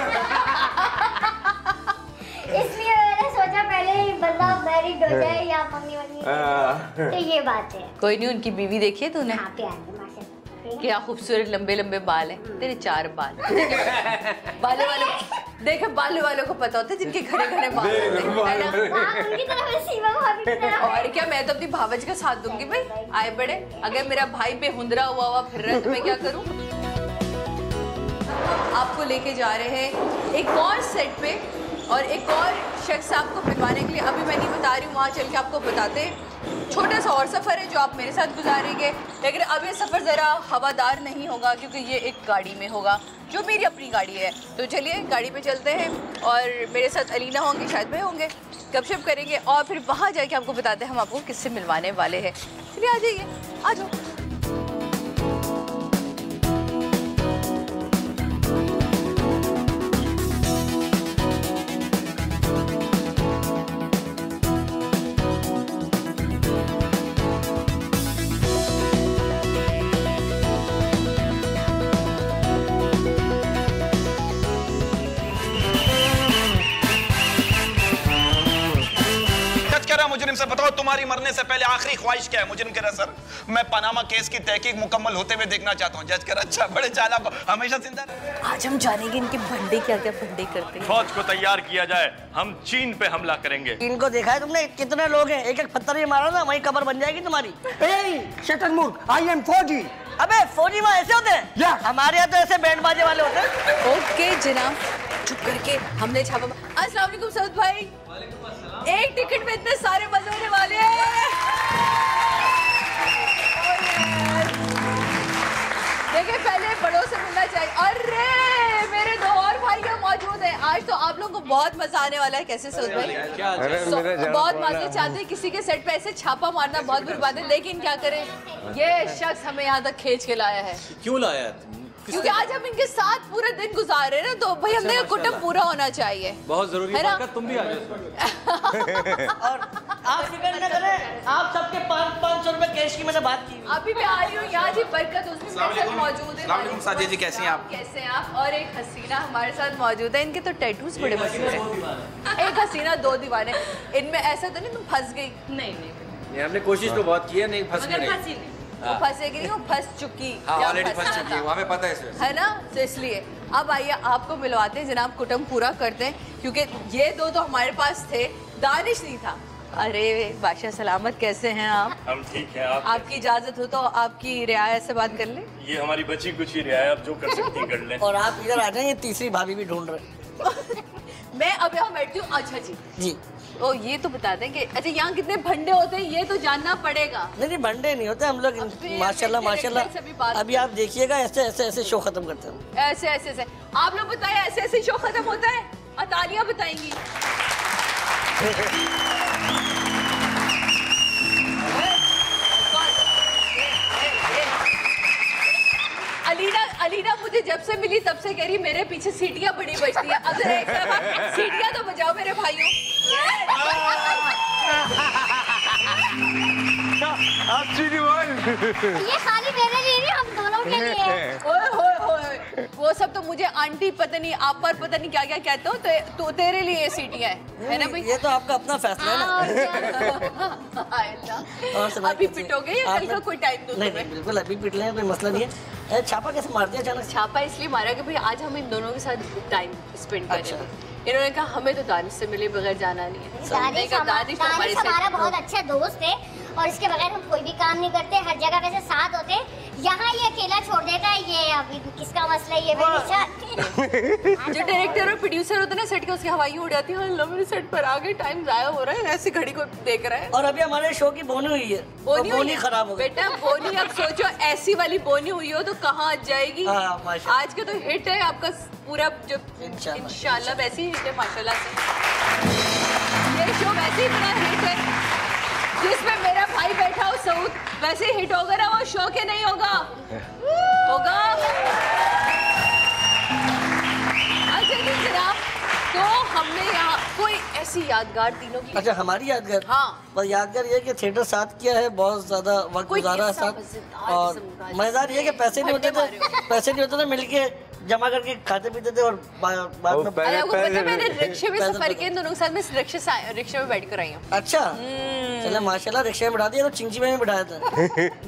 इसलिए मैंने सोचा पहले ही बंदा मैरिड हो जाए या मंगनी वंगनी, तो ये बात है। कोई नहीं, उनकी बीवी देखिए तूने? हाँ, प्यार है माशाल्लाह। क्या खूबसूरत लंबे लंबे बाल हैं तेरे, 4 बाल। बाले वालों देखे, बाले वालों को पता होता है जिनके घने घने बाल होते हैं। उनकी तरह मैं सीमा भाभी की तरह। और क्या, मैं तो अपनी भावज का साथ दूंगी भाई, आए बड़े। अगर मेरा भाई बेहुंदरा हुआ फिर रहा है तो मैं क्या करूं? आपको लेके जा रहे हैं एक और सेट पे और एक और शख्स आपको मिलवाने के लिए। अभी मैं नहीं बता रही हूँ, वहाँ चल के आपको बताते हैं। छोटा सा और सफ़र है जो आप मेरे साथ गुजारेंगे, लेकिन अब ये सफ़र ज़रा हवादार नहीं होगा क्योंकि ये एक गाड़ी में होगा जो मेरी अपनी गाड़ी है। तो चलिए गाड़ी पे चलते हैं और मेरे साथ अलीना होंगी, शायद भाई होंगे, गपशप करेंगे और फिर वहाँ जाके आपको बताते हैं हम आपको किससे मिलवाने वाले हैं। चलिए आ जाइए, आ जाओ। से बताओ तुम्हारी मरने से पहले आखिरी ख्वाहिश क्या है? मुजरिम कह रहा सर मैं पनामा केस की तहकीक मुकम्मल होते हुए देखना चाहता हूँ। जज कह रहा अच्छा बड़े चालाक हमेशा जिंदा रहे। आज हम जानेंगे इनके भंडे क्या क्या भंडे करते हैं। फौज को तैयार किया जाए, हम चीन पे हमला करेंगे। इनको देखा है तुमने कितने लोग हैं? एक एक पत्थर ये मारा ना वही कब्र बन जाएगी तुम्हारी। शतरमुर्ग आई एम फौजी। अबे फौजी वहाँ ऐसे होते हैं? या हमारे यहाँ तो ऐसे बैंड बाजे वाले होते हैं। ओके जनाब, चुप करके हमने छापा। अस्सलाम वालेकुम सऊद भाई। एक टिकट में इतने सारे मजे होने वाले हैं। देखिए पहले बड़ों से मिलना चाहिए। अरे मेरे दो और भाई यहाँ मौजूद हैं। आज तो आप लोगों को बहुत मजा आने वाला है। कैसे सऊद भाई? बहुत मजे चाहते हैं। किसी के सेट पे ऐसे छापा मारना बहुत बुरी बात है, लेकिन क्या करें, ये शख्स हमें यहाँ तक खींच के लाया है। क्यों लाया? क्योंकि आज हम इनके साथ पूरे दिन गुजार रहे हैं ना, तो भाई हमने कुटुंब पूरा होना चाहिए। बहुत जरूरी है ना? तुम भी आ जाओ। और आप फिक्र न करें, आप सबके 500 रुपए कैश की मैंने बात की। अभी मैं आ रही हूँ यहाँ जी। बरकत उसमें मेरे साथ मौजूद है। साजिद जी कैसी हैं आप? कैसे हैं आप? और एक हसीना हमारे साथ मौजूद है। इनके तो टैटूज बड़े मशहूर हैं। एक हसीना दो दीवाने। इनमें ऐसा तो नहीं तुम फंस गई? नहीं, हमने कोशिश तो बहुत की है, नहीं फंस गई। वो फंसेगी नहीं, वो फंस चुकी। ऑलरेडी फंस चुकी है, हमें पता है ना, तो इसलिए अब आइए आपको मिलवाते हैं। जनाब कुटुंब पूरा करते हैं, क्योंकि ये दो तो हमारे पास थे, दानिश नहीं था। अरे बादशाह सलामत, कैसे हैं आप? हम ठीक हैं। आपकी इजाजत हो तो आपकी रियायत से बात कर ले। ये हमारी बची कुछ ही रियायत, आप जो कर सकती कर लें। और आप इधर आ जाए, ये तीसरी भाभी भी ढूंढ रहे। मैं अब यहाँ बैठती हूँ। अच्छा जी जी। ओ ये तो बता दें कि अच्छा यहाँ कितने भंडे होते हैं, ये तो जानना पड़ेगा। नहीं भंडे नहीं होते हम लोग, माशाल्लाह माशाल्लाह। अभी आप देखिएगा ऐसे ऐसे ऐसे शो खत्म करते हैं। ऐसे ऐसे ऐसे आप लोग बताएं, ऐसे ऐसे शो खत्म होता है? अतालिया बताएंगी। अलीना मुझे जब से मिली तब से कह रही मेरे पीछे सीटियां बड़ी बजती है। अगर एक सीटियां तो बजाओ मेरे भाइयों। ये खाली मेरे लिए नहीं, हम दोनों के लिए। ओए वो सब तो मुझे आंटी पता नहीं, आप पर पता नहीं क्या क्या कहते हो, तो तेरे लिए ये सीटियां है ना भाई? ये तो आपका अपना फैसला है ना। अभी पिटोगे या कल का कोई टाइम दो? नहीं बिल्कुल अभी पिट लें, कोई मसला नहीं है। छापा कैसे मार दिया अचानक? छापा इसलिए मारा कि भाई आज हम इन दोनों के साथ टाइम स्पेंड करेंगे। इन्होंने कहा हमें तो दानिश से मिले बगैर जाना नहीं है। दानिश हमारा बहुत अच्छा दोस्त है और इसके बगैर हम कोई भी काम नहीं करते, हर जगह वैसे साथ होते। यहाँ ये अकेला छोड़ देता है, ये अभी किसका मसला है? ये जो डायरेक्टर और प्रोड्यूसर होते हैं ना सेट के, उसकी हवाई उड़ जाती है। मेरे सेट पर आ गए, टाइम जाया हो रहा है, ऐसी घड़ी को देख रहा है। और अभी हमारे शो की बोनी हुई है, बोनी खराब हो गई बेटा। बोनी अब सोचो ऐसी वाली बोनी हुई हो तो कहाँ जाएगी। आज का तो हिट है आपका पूरा, जो इंशाल्लाह वैसे ही हिट है माशाल्लाह से। ये शो वैसे ही बड़ा हिट है, जिसमें मेरा भाई बैठा हो सऊद, वैसे ही हिट होगा ना वो शो के? नहीं होगा? होगा। अच्छा जी जनाब, तो हमने यहाँ कोई ऐसी यादगार तीनों की? अच्छा हमारी यादगार? हाँ। पर यादगार ये कि थिएटर साथ किया है, बहुत ज्यादा वक्त गुजारा साथ। और मजेदार ये कि पैसे नहीं होते थे, मिलके जमा करके खाते पीते थे। और बाद में पता मैंने रिक्शे में सफर किया दोनों के साथ। मैं रिक्शे में बैठ कर आई हूँ। अच्छा चलो माशाल्लाह, रिक्शे में बिठा दिया तो चिंची में बिठाया था।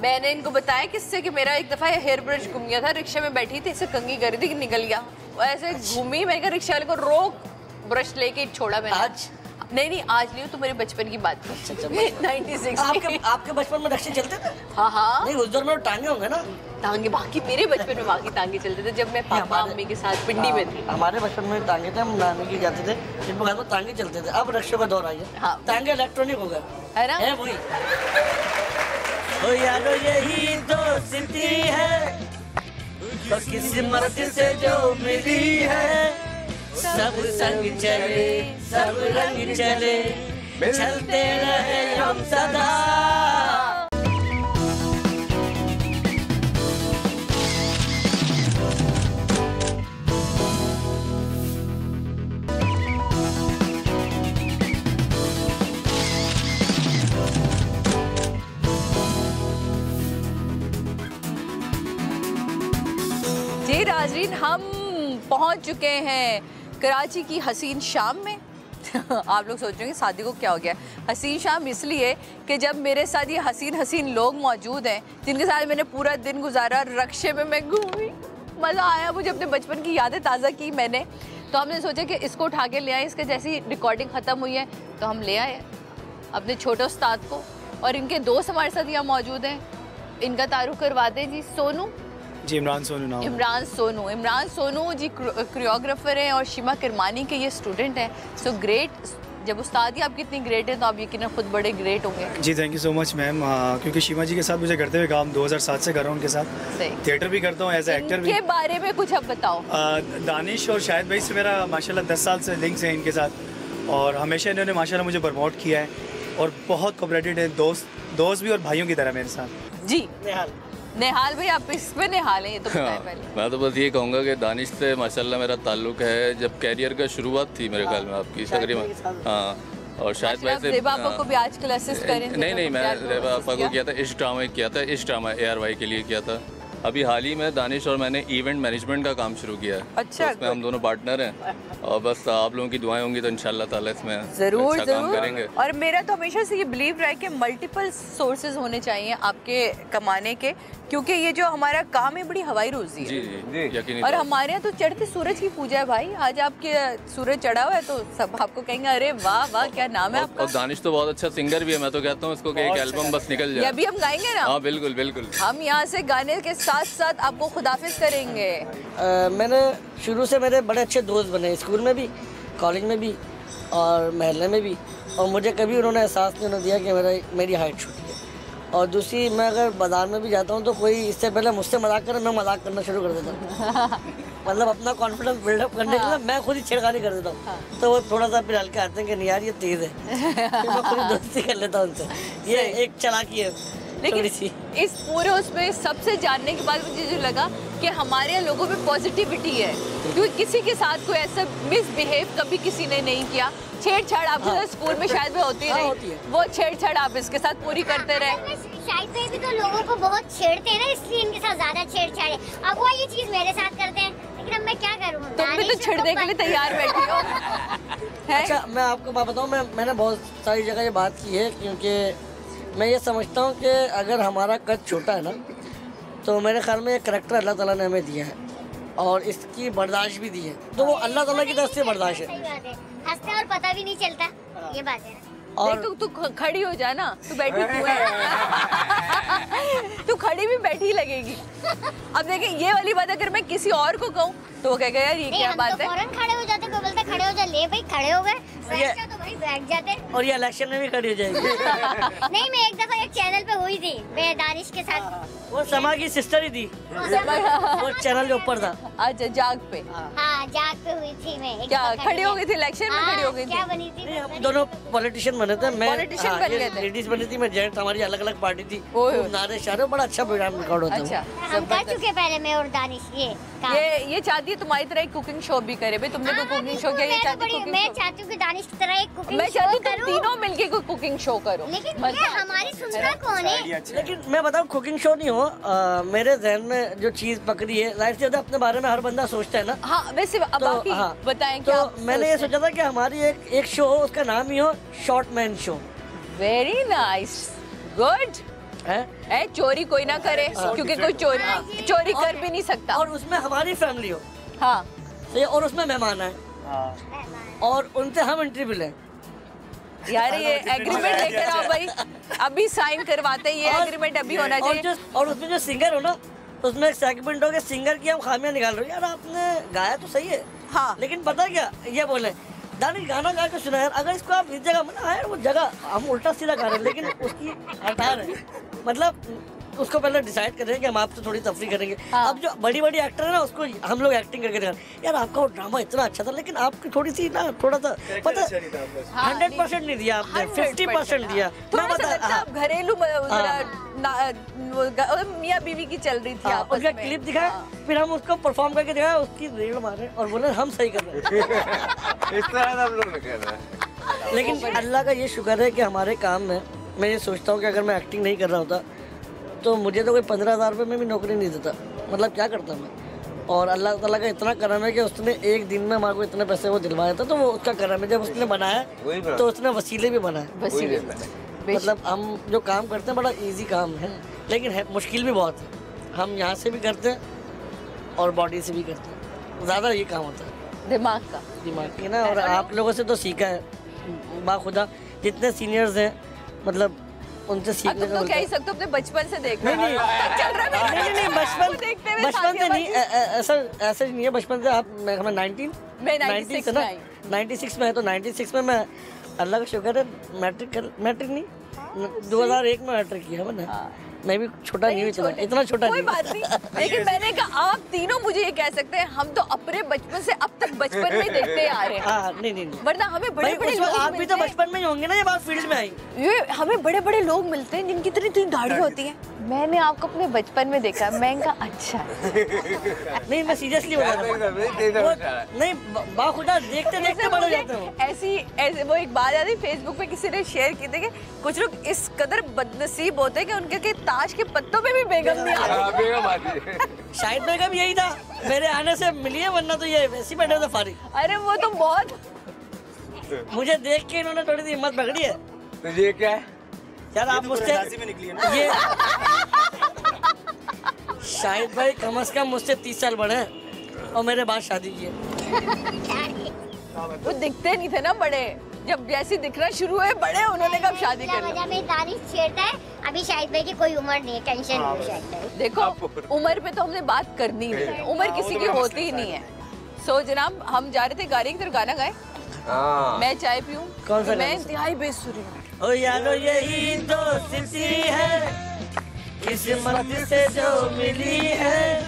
मैंने इनको बताया किससे कि मेरा एक दफा हेयर ब्रश घूम गया था, रिक्शे में बैठी थी, इसे कंघी करी थी कि निकल गया। ऐसे घूमी, मैंने कहा रिक्शा वाले को रोक, ब्रश लेके छोड़ा मैंने। आज नहीं आज नहीं, तो मेरे बचपन की बात थी। 96 आपके बचपन में रिक्शे चलते थे? हाँ नहीं उस दौर में टांगे होंगे ना? टांगे बाकी मेरे बचपन में बाकी टांगे चलते थे, जब मैं पापा मम्मी के साथ पिंडी में थी। हमारे बचपन में टांगे थे, हम नानी के जाते थे, जिनको घर में टांगे चलते थे। अब रिक्शे का दौर आ गया, टांगे इलेक्ट्रॉनिक हो गया है ना? है वही। ओ यारो यही दोस्ती है तो किस्मत से जो मिली है, सब संग चले सब रंग चले, चलते रहे हम सदा। जी नाज़रीन, हम पहुंच चुके हैं कराची की हसीन शाम में। आप लोग सोच रहे हैं कि शादी को क्या हो गया। हसीन शाम इसलिए कि जब मेरे साथ ये हसीन हसीन लोग मौजूद हैं जिनके साथ मैंने पूरा दिन गुजारा, रक्शे में मैं घूमी, मज़ा आया, मुझे अपने बचपन की यादें ताज़ा की मैंने। तो हमने सोचा कि इसको उठा के ले आए। इसके जैसी रिकॉर्डिंग ख़त्म हुई है तो हम ले आए अपने छोटे उस्ताद को, और इनके दोस्त हमारे साथ यहाँ मौजूद हैं। इनका तारुफ करवा दें जी। सोनू जी, इमरान सोनू नाम। इमरान सोनू जी कोरियोग्राफर हैं और शिमा किरमानी के ये स्टूडेंट हैं। So great. जब उस्ताद ही आपकी इतनी ग्रेट है तो आप यकीनन खुद बड़े ग्रेट होंगे। जी thank you so much ma'am. क्योंकि शिमा जी के साथ मुझे करते हुए काम 2007 से कर रहा हूँ उनके साथ। थिएटर भी करता हूँ, एज ए एक्टर भी। इनके बारे में कुछ अब बताओ। दानिश और शाहिद भाई से मेरा माशाल्लाह 10 साल से लिंक्स हैं इनके साथ, और हमेशा इन्होंने माशाल्लाह मुझे प्रमोट किया है और बहुत कोऑपरेटेड है, दोस्त भी और भाइयों की तरह मेरे साथ। जी नेहाल भाई, आप इस पे नेहाल हैं, ये तो बताएं पहले। मैं तो बस ये कहूँगा कि दानिश से माशाल्लाह मेरा ताल्लुक है जब कैरियर का शुरुआत थी मेरे ख्याल में आपकी तकरीबन। हाँ, और शायद भाई से रेबा आपा को भी आजकल असिस्ट करें। नहीं, मैं रेबा आपा को किया था, इश्क ड्रामा किया था, इश्क ड्रामा ARY के लिए किया था। अभी हाल ही में दानिश और मैंने इवेंट मैनेजमेंट का काम शुरू किया है। अच्छा, तो इसमें हम दोनों पार्टनर हैं और बस आप लोगों की दुआएं होंगी तो इंशाल्लाह ताला इसमें जरूर अच्छा काम करेंगे। और मेरा तो हमेशा से ये बिलीव रहा है कि मल्टीपल सोर्सेज होने चाहिए आपके कमाने के, क्योंकि ये जो हमारा काम है बड़ी हवाई रोजी है। जी यकीनी। और हमारे यहाँ तो चढ़ते सूरज की पूजा है भाई। आज आपके सूरज चढ़ा हुआ है तो सब आपको कहेंगे अरे वाह वाह क्या नाम है आपका। और दानिश तो बहुत अच्छा सिंगर भी है, मैं तो कहता हूँ इसको कि एक एल्बम बस निकल जाए। अभी हम गाएंगे ना। हाँ बिल्कुल। हम यहाँ से गाने के साथ साथ आपको खुदाफिज करेंगे। मैंने शुरू से मेरे बड़े अच्छे दोस्त बने, स्कूल में भी, कॉलेज में भी और महल्ले में भी, और मुझे कभी उन्होंने एहसास नहीं होने दिया कि मेरी हाइट छोटी है। और दूसरी, मैं अगर बाज़ार में भी जाता हूँ तो कोई इससे पहले मुझसे मजाक करे, मैं मजाक करना शुरू कर देता हूँ। मतलब अपना कॉन्फिडेंस बिल्डअप करने के लिए मैं खुद ही छेड़खानी कर देता हूँ। तो वो थोड़ा सा फिर हल्के आते हैं कि नहीं यार ये तेज़ है, तो मैं खुद दोस्ती कर लेता हूँ उनसे। ये एक चालाकी है। लेकिन इस पूरे उसमें सबसे जानने के बाद मुझे जो लगा कि हमारे यहाँ लोगों में पॉजिटिविटी है, क्योंकि किसी के साथ कोई ऐसा मिसबिहेव कभी किसी ने नहीं किया। छेड़छाड़ आपको स्कूल में शायद भी होती रही, वो छेड़छाड़ आप इसके साथ पूरी करते रहे। शायद पे भी तो लोगों को बहुत छेड़ते हैं ना, इसलिए इनके साथ ज्यादा छेड़छाड़ है। अब वो ये चीज मेरे साथ करते हैं, लेकिन अब मैं क्या करूँ। तुम भी तो छेड़ने के लिए तैयार बैठी हो। अच्छा, मैं आपको बात बताऊँ, मैंने बहुत सारी जगह ये बात की है, क्योंकि मैं ये समझता हूँ कि अगर हमारा कद छोटा है ना, तो मेरे ख्याल में एक करैक्टर अल्लाह ताला ने हमें दिया है और इसकी बर्दाश्त भी दी है, तो वो अल्लाह ताला की तरफ से बर्दाश्त है। हंसते और पता भी नहीं चलता, ये बात है। और तू खड़ी हो जा ना, तू बैठी क्यों है? तू खड़ी भी बैठी लगेगी। अब देखिए ये वाली बात अगर मैं किसी और को कहूँ तो वो कहेगा यार ये क्या बात है। फौरन खड़े हो जाते, कोई बोलता खड़े हो जा, ले भाई खड़े हो गए, तो भाई बैठ जाते। और ये इलेक्शन में भी खड़ी हो जाएगी। नहीं, मैं एक दफा एक चैनल पे हुई थी मैं दानिश के साथ। वो समा की सिस्टर ही थी, वो चैनल के ऊपर था। अच्छा, जाग पे। हाँ, जाग पे हुई थी मैं। क्या खड़ी हो गई थी इलेक्शन में? खड़ी हो गई थी। क्या बनी थी? हम दोनों पॉलिटिशियन बने थे। मैं पॉलिटिशियन बन गए थे। लेडीज बनी थी, मैं जेंट्स, हमारी अलग अलग पार्टी थी। नारे शारे, बड़ा अच्छा प्रोग्राम रिकॉर्ड होता है। अच्छा, हम कर चुके पहले, मैं और दानिश ये चाहती है तुम्हारी तरह एक कुकिंग शो भी करे। तुमने कोई कुकिंग शो किया? मैं चाहती हूँ कि दानिश की तरह एक कुकिंग मैं चाहती हूँ तुम तीनों मिलके कोई कुकिंग शो करो। लेकिन ये हमारी सुनना कौन है? लेकिन मैं बताऊँ, कुकिंग शो नहीं हो, मेरे जहन में जो चीज़ पकड़ी है, जाहिर सी अपने बारे में हर बंदा सोचता है ना। हाँ, वैसे अब आप ही बताएं क्या। तो मैंने ये सोचा था कि हमारी एक शो हो, उसका नाम ही हो short man show. Very nice, good है। चोरी कोई ना करे, क्योंकि कोई चोरी कर भी नहीं सकता। और उसमें हमारी फैमिली हो। हाँ, और उसमें मेहमान आए और उनसे हम इंटरव्यू लें। यार ये एग्रीमेंट लेकर आओ भाई, अभी साइन करवाते हैं। ये एग्रीमेंट अभी होना चाहिए। और उसमें जो सिंगर हो ना, उसमें एक सेगमेंट हो कि सिंगर की हम खामियां निकाल रहे हो। यार आपने गाया तो सही है, हाँ, लेकिन पता क्या ये बोले, दानिश गाना गा के सुना यार, अगर इसको आप इस जगह मतलब यार वो जगह हम उल्टा सीधा गा रहे हैं, लेकिन उसकी हटा रहे हैं। मतलब उसको पहले डिसाइड कर रहे हैं कि हम आपसे थोड़ी तफरी करेंगे। अब जो बड़ी बड़ी एक्टर है ना, उसको हम लोग एक्टिंग करके दिखा, यार आपका वो ड्रामा इतना अच्छा था, लेकिन आपकी थोड़ी सी ना थोड़ा सा पता 100% नहीं दिया आपने, 50% दिया। मैं बता, घरेलू मियाँ बीवी की चल रही थी, उसका क्लिप दिखाया, फिर हम उसको परफॉर्म करके दिखाया, उसकी रेड मारे और बोले हम सही कर रहे हैं। इस तरह हम लोग कर रहे हैं। लेकिन अल्लाह का ये शुक्र है कि हमारे काम में, मैं ये सोचता हूँ कि अगर मैं एक्टिंग नहीं कर रहा होता तो मुझे तो कोई 15,000 रुपये में भी नौकरी नहीं देता। मतलब क्या करता मैं, और अल्लाह ताला का इतना करम है कि उसने एक दिन में हमारे को इतने पैसे वो दिलवाया था, तो वो उसका करम है। जब उसने बनाया तो उसने वसीले भी बनाए। मतलब हम जो काम करते हैं बड़ा इजी काम है, लेकिन है मुश्किल भी बहुत है। हम यहाँ से भी करते हैं और बॉडी से भी करते हैं, ज़्यादा ये काम होता है दिमाग की ना। और आप लोगों से तो सीखा है बाखुदा, जितने सीनियर्स हैं मतलब उनसे सीखने का। तो कह ही सकते हो अपने बचपन से देख नहीं बचपन से नहीं, ऐसा नहीं है। बचपन से आप 96 में है, तो 96 में मैं अल्लाह का शुक्र है मैट्रिक नहीं 2001 में मैट्रिक किया मैंने। मैं भी छोटा नहीं हूँ, इतना छोटा कोई बात नहीं। लेकिन मैंने कहा आप तीनों मुझे ये कह सकते हैं, हम तो अपने बचपन से अब तक बचपन में देखते आ रहे हैं। नहीं वरना हमें बड़े बड़े लोग आप भी तो बचपन में ही होंगे ना जब आप फील्ड में आई। ये हमें बड़े बड़े लोग मिलते हैं जिनकी इतनी दाढ़ी होती है। मैंने आपको अपने बचपन में देखा, मैं इनका अच्छा नहीं, मैं सीरियसली बता रहा हूँ। नहीं बाखुदा देखते देखते बड़े जाते हो। ऐसे वो एक बात आती फेसबुक पे किसी ने शेयर की थी कि कुछ लोग इस कदर बदनसीब होते हैं कि उनके ताश के पत्तों पे भी बेगम नहीं आती। शायद बेगम यही था, मेरे आने से मिली है, वरना तो ये वैसी बैठे थे फारिग। अरे वो तो बहुत, मुझे देख के इन्होंने थोड़ी सी हिम्मत पकड़ी है। तो ये क्या है यार? आप मुझसे ये शाहिद भाई कम से कम मुझसे 30 साल बड़े हैं और मेरे बाद शादी की है। वो दिखते नहीं थे ना बड़े, जब जैसे दिखना शुरू हुए बड़े, उन्होंने कब शादी कर ली। में तारीफ छेड़ता है। अभी शाहिद भाई की कोई उम्र नहीं है, टेंशन नहीं है शाहिद भाई। देखो उम्र पे तो हमने बात करनी नहीं है, उम्र किसी की होती ही नहीं है। सो जनाब हम जा रहे थे गाड़ी की तरफ, गाना गाए मैं चाय पीऊं। कौन सा? मैं इंतहाई बेसुरी हूँ। ओ यारो यही दोस्ती है किस्मत से जो मिली है,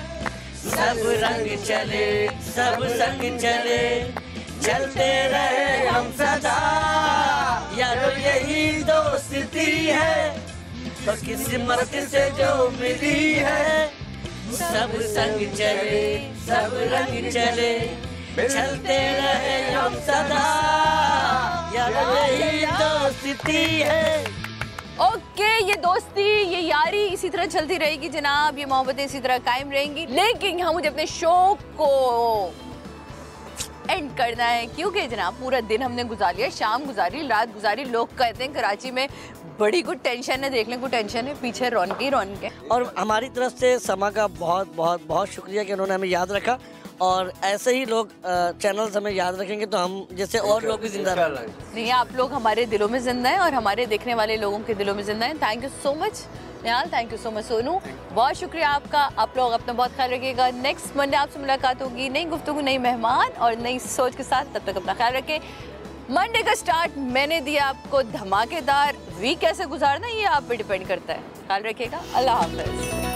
सब रंग चले सब संग चले, चलते रहे हम सदा। यारो यही दोस्ती है तो किस्मत से जो मिली है, सब संग चले सब रंग चले, चलते रहे हम सदा। यारो यही दोस्ती है। ओके ये दोस्ती ये यारी इसी तरह चलती रहेगी जनाब, ये मोहब्बतें इसी तरह कायम रहेंगी। लेकिन यहाँ मुझे अपने शो को एंड करना है, क्योंकि जनाब पूरा दिन हमने गुजार लिया, शाम गुजारी, रात गुजारी। लोग कहते हैं कराची में बड़ी कुछ टेंशन है, देख लें कुछ टेंशन है, पीछे रौनक ही रौनक है। और हमारी तरफ से समा का बहुत बहुत बहुत शुक्रिया कि उन्होंने हमें याद रखा, और ऐसे ही लोग चैनल्स हमें याद रखेंगे तो हम जैसे और लोग भी जिंदा रहेंगे। नहीं आप लोग हमारे दिलों में जिंदा हैं और हमारे देखने वाले लोगों के दिलों में जिंदा हैं। Thank you so much Nihal, thank you so much Sonu, बहुत शुक्रिया आपका। आप लोग अपना बहुत ख्याल रखिएगा। नेक्स्ट मंडे आपसे मुलाकात होगी, नई गुफ्तगू, नई मेहमान और नई सोच के साथ। तब तक अपना ख्याल रखें। मंडे का स्टार्ट मैंने दिया आपको धमाकेदार, वीक कैसे गुजारना ये आप पे डिपेंड करता है। ख्याल रखिएगा, अल्लाह हाफ़िज़।